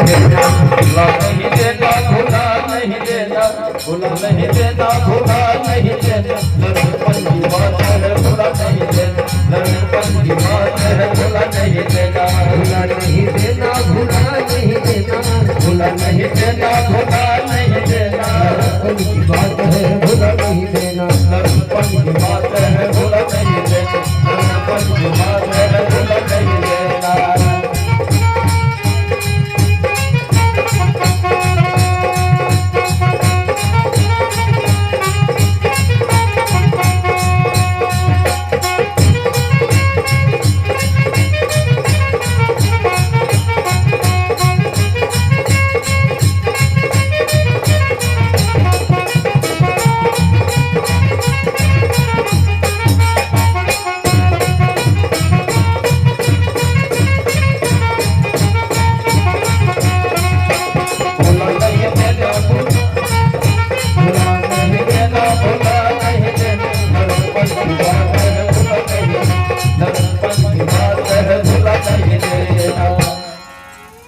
देना, भुला नहीं देना, भुला नहीं देना, भुला नहीं देना, भुला नहीं देना, लड़पन की बात है भुला नहीं देना, लड़पन की बात है भुला नहीं देना, भुला नहीं देना, भुला नहीं देना, भुला नहीं देना, भुला नहीं देना, लड़पन की बात है भुला नहीं देना, लड़पन की बात है भुला नहीं देना, लड़पन की बात है भुला नहीं देना।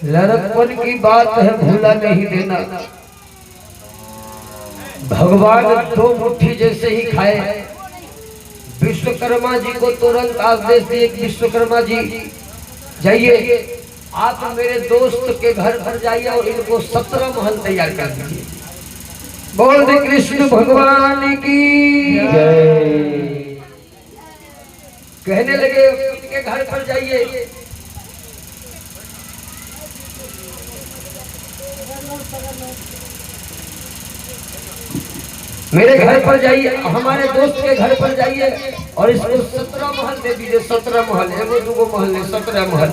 लड़कपन की बात है भूला नहीं देना। भगवान दो मुट्ठी जैसे ही खाए, विश्वकर्मा जी को तुरंत आदेश दिए कि विश्वकर्मा जी जाइए, आप मेरे दोस्त के घर पर जाइए और इनको 17 महल तैयार कर दीजिए। बोल दे कृष्ण भगवान की जय। कहने लगे उनके घर पर जाइए, मेरे घर पर जाइए, हमारे दोस्त के घर पर जाइए और इसको 17 महल दे दीजिए। 17 महल, एगो दूगो महल नहीं, 17 महल।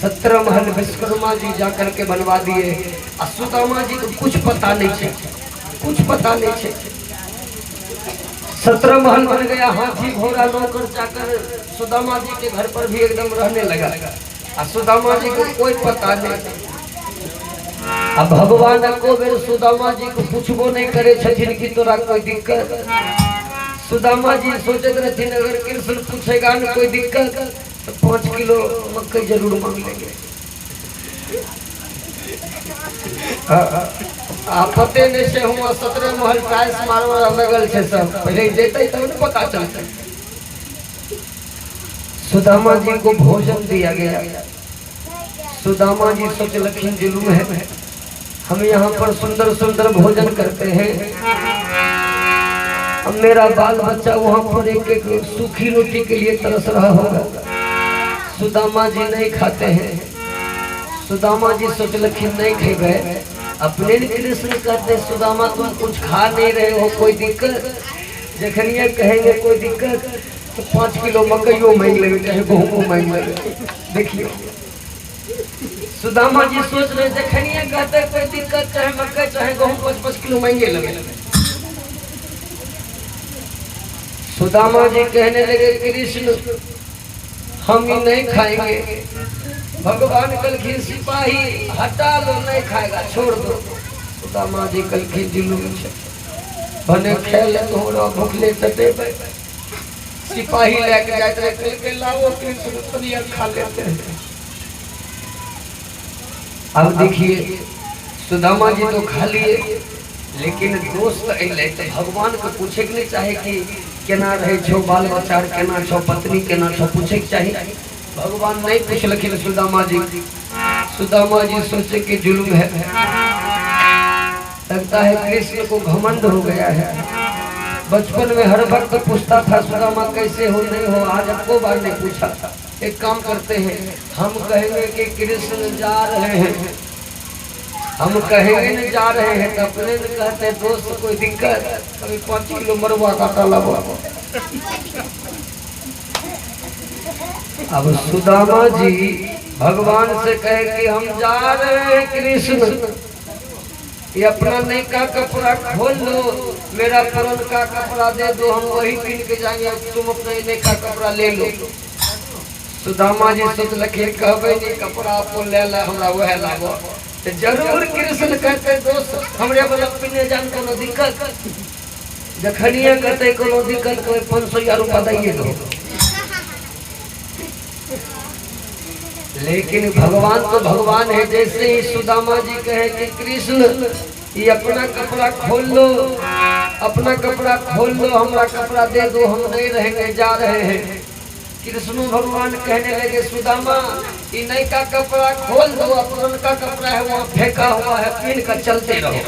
17 महल विश्वकर्मा जी जाकर के बनवा दिए। सुदामा जी को कुछ पता नहीं है, कुछ पता नहीं है। 17 महल बन गया, हाथी घोड़ा नौकर चाकर सुदामा जी के घर पर भी एकदम रहने लगा। सुदामा जी को कोई पता नहीं। अब भगवान को मेरे सुदामा जी को पूछबो नहीं करे छथिन कि तोरा कोई दिक्कत। सुदामा जी सोचते रहथिन अगर कृष्ण पूछेगा न कोई दिक्कत तो 5 किलो मकई जरूर मांग लेंगे। पते नहीं से हुआ 17 महल टाइल्स मारवा लगल छे, सब पहले देते तब न पता चलते। सुदामा जी को भोजन दिया गया। सुदामा जी सोचलखिन जुलूम है, हम यहाँ पर सुंदर सुंदर भोजन करते हैं, अब मेरा बाल बच्चा वहाँ पर एक एक सूखी रोटी के लिए तरस रहा होगा। सुदामा जी नहीं खाते हैं। सुदामा जी सोचलखिन नहीं खेबे, अपने कृष्ण कहते सुदामा तुम कुछ खा नहीं रहे हो, कोई दिक्कत? जखनिया कहेंगे कोई दिक्कत तो 5 किलो मकईयो मांग लेंगे, चाहे गेहूं मांग लेंगे। देखिए सुदामा जी सोच रहे जखनिया कहते कोई दिक्कत, चाहे मकई चाहे गेहूं 5-5 किलो मांगे लगे। सुदामा जी कहने लगे कृष्ण हम ही नहीं खाएंगे। भगवान कलखिन सिपाही हटा लो, नहीं खाएगा छोड़ दो। सुदामा जी कलखिन जुलूम बने खेल तोड़ा भूखले तटे सिपाही लेके जाते रहे, लाओ कृष्ण तनिया खा लेते हैं। अब देखिए सुदामा जी तो खा लिए, लेकिन दोस्त अइले तो भगवान को पूछे के नहीं चाहे कि केना रहे छो, बाल बच्चा केना छो, पत्नी केना छो, पूछे के चाहिए। भगवान नहीं पूछलखिन सुदामा जी। सुदामा जी सोचे कि जुल्म है, लगता है कृष्ण को घमंड हो गया है। बचपन में हर वक्त पूछता था सुदामा कैसे हो नहीं हो, आज आपको बार नहीं पूछा। एक काम करते हैं, हम कहेंगे कि कृष्ण जा रहे हैं, हम कहेंगे न जा रहे हैं तो अपने न कहते दोस्त कोई दिक्कत, कभी 5 किलो मरवा काटा लगा। अब सुदामा जी भगवान से कहे कि हम जा रहे हैं कृष्ण, ये अपना नई का कपड़ा खोल लो, मेरा पुरान का कपड़ा दे दो, हम वही पहन के जाएंगे, तुम अपना नई का कपड़ा ले लो। सुदामा जी सोचलखिन कहबे नहीं कपड़ा आपको ले ला, हमरा वह लागो तो जरूर कृष्ण कहते दोस्त हमरे वाला पिने जान कोनो दिक्कत। जखनिया कहते कोनो दिक्कत कोई 500 रुपया दिए दो। लेकिन भगवान तो भगवान है। जैसे ही सुदामा जी कहे कि कृष्ण ये अपना कपड़ा खोल लो, अपना कपड़ा खोल लो, हमारा कपड़ा दे दो, हम नहीं रहेंगे, जा रहे हैं। कृष्ण भगवान कहने लगे सुदामा ये नई का कपड़ा खोल दो, अपना का कपड़ा है वहाँ फेंका हुआ है, पहन कर चलते रहो।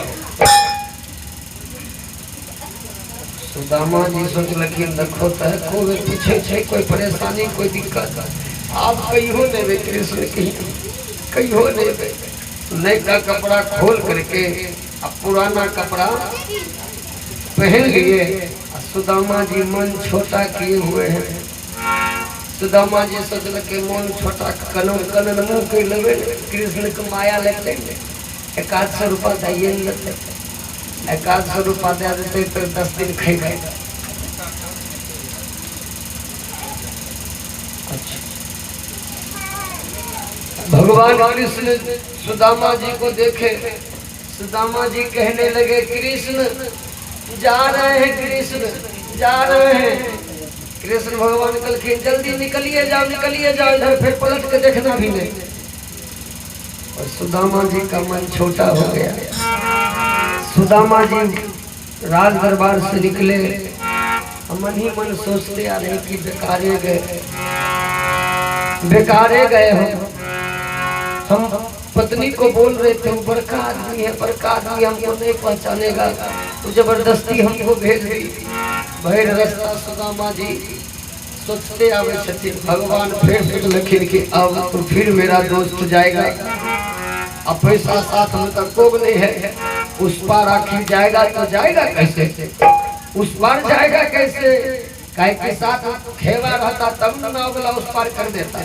सुदामा जी सोच लखीन रखो तय कोई पीछे छे, कोई परेशानी कोई दिक्कत आप कहीं हो देवे कृष्ण कहीं हो देवे। नई का कपड़ा खोल करके अब पुराना कपड़ा पहन लिए। सुदामा जी मन छोटा किए हुए हैं। सुदामा जी सोचल के मन छोटा कनन मुँह के लेवे कृष्ण के माया लेते 100 रुपया दिए लेते, 100 रुपया दे देते तो 10 दिन खेगा। अच्छा भगवान कृष्ण सुदामा जी को देखे, सुदामा जी कहने लगे कृष्ण जा रहे हैं, कृष्ण जा रहे हैं। कृष्ण भगवान कहलखिन जल्दी निकलिए जाओ, निकलिए जाओ, इधर फिर पलट के देखना भी नहीं। और सुदामा जी का मन छोटा हो गया। सुदामा जी राज दरबार से निकले, मन ही मन सोचते आ रहे कि बेकारे गए, बेकारे गए हो। हम पत्नी को बोल रहे थे वो बड़का आदमी है, बड़का आदमी हमको नहीं पहचानेगा, तो जबरदस्ती हमको भेज दी। भैर रास्ता सुदामा जी सोचते आवे छथिन, भगवान फिर सोचलखिन कि अब तो फिर मेरा दोस्त जाएगा, अब पैसा साथ में तक कोग नहीं है, उस पार आखिर जाएगा तो जाएगा कैसे, उस पार जाएगा कैसे, काहे के साथ खेवा रहता तब ना अगला उस पार कर देता,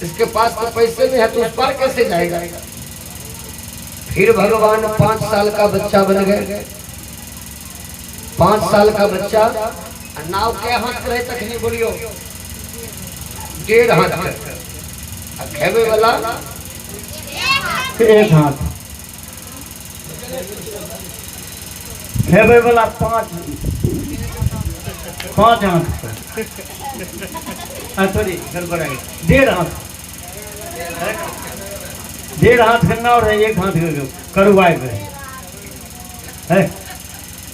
इसके पास तो पैसे नहीं है तो उस पार कैसे जाएगा। फिर भगवान 5 साल का बच्चा बन गए। 5 साल का बच्चा नाव के हाथ रहे तक नहीं बोलियो 1.5 हाथ, खेवे वाला 1 हाथ, खेवे वाला 5 हाथ, सॉरी गड़बड़ है, 1.5 हाथ, 1.5 हाथ का नाव रहे, 1 हाथ करुआए है।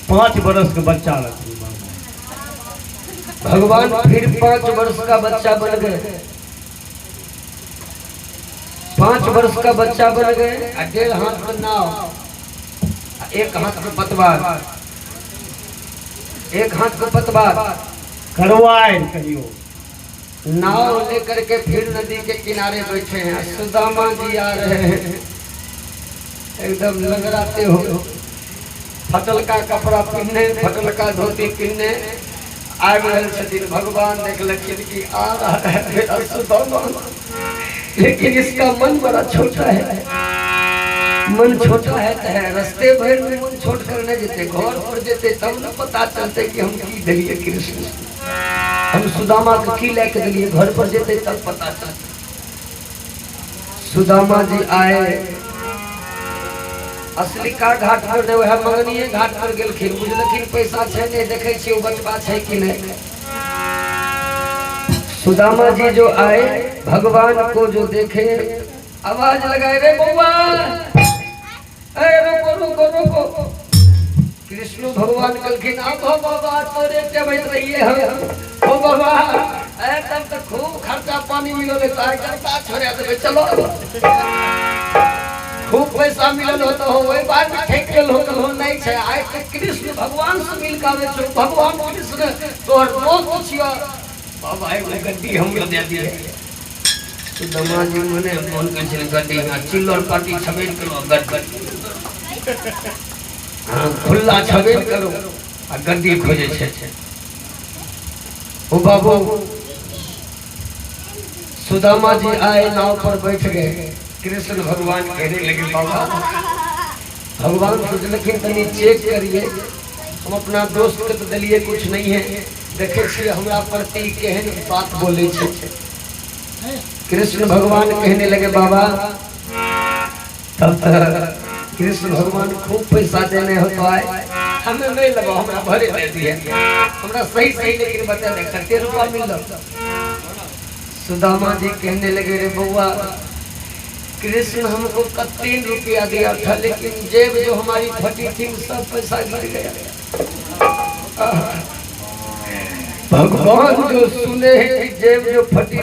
5 बरस का बच्चा रख भगवान फिर 5 वर्ष का बच्चा बन गए। 5 वर्ष का बच्चा बन गए। 1.5 हाथ का नाव, 1 हाथ का पतवार, 1 हाथ का पतवार करवाए कहियो। नाव लेकर के फिर नदी के किनारे बैठे हैं। सुदामा जी आ रहे हैं, एकदम लगराते हो, फटल का कपड़ा पहने, फटल का धोती पहने आ रहे। भगवान देखलखिन कि आ रहा है मेरा सुदामा, लेकिन इसका मन बड़ा छोटा है, मन छोटा है तो है। रास्ते भर में मन छोट करने जेते, घर पर जेते तब न पता चलते कि हम की दिलिए कृष्ण, हम सुदामा को की लेके दिलिए, घर पर जेते तब पता चलते। सुदामा जी आए, असली का घाट पर नहीं, वह मंगनीय घाट पर गेलखिन, बुझलखिन पैसा छे नहीं, देखे छी बचबा छे कि नहीं। सुदामा जी जो आए, भगवान को जो देखे, आवाज लगाए रे बउआ, रुको रुको रुको। कृष्ण भगवान कहलखिन अब हो बाबा तोरे के बैठ रहिए हम, ओ बाबा तब तो खूब खर्चा पानी मिलो ले, करता छोड़े देवे, चलो खूब पैसा मिलल हो तो वही बात में ठेक गेल हो नहीं छे। आइ के कृष्ण भगवान से मिल के आवे छो, भगवान कृष्ण तोहर दोस्त छियो, बाबा एक गड्डी हमरो दे दिए। सुदामा जी मने मन के छे गड्डी ना चिल्लर पार्टी छबेल करो, गड्डी हां खुला छबेल करो आ गड्डी खोजे छे। ओ बाबू सुदामा जी आए, नाव पर बैठ गए। कृष्ण भगवान कहने लगे बाबा, भगवान सोचलखिन तनी चेक करिए, हम अपना दोस्त के तो दिलिए कुछ नहीं है, देखे छिए हमरा प्रति केहन बात बोले छे। कृष्ण भगवान कहने लगे बाबा, तब कृष्ण भगवान खूब पैसा देने हो तो आए, हमें नहीं लगा, हमरा भरे दे दिए, हमरा सही सही लेकिन बता दे कितने रुपया मिल। सुदामा जी कहने लगे रे बउआ कृष्ण हमको 3 रुपया दिया था, लेकिन जेब जो हमारी फटी थी सब पैसा गिर गया। भगवान जो सुने हैं कि जेब जो फटी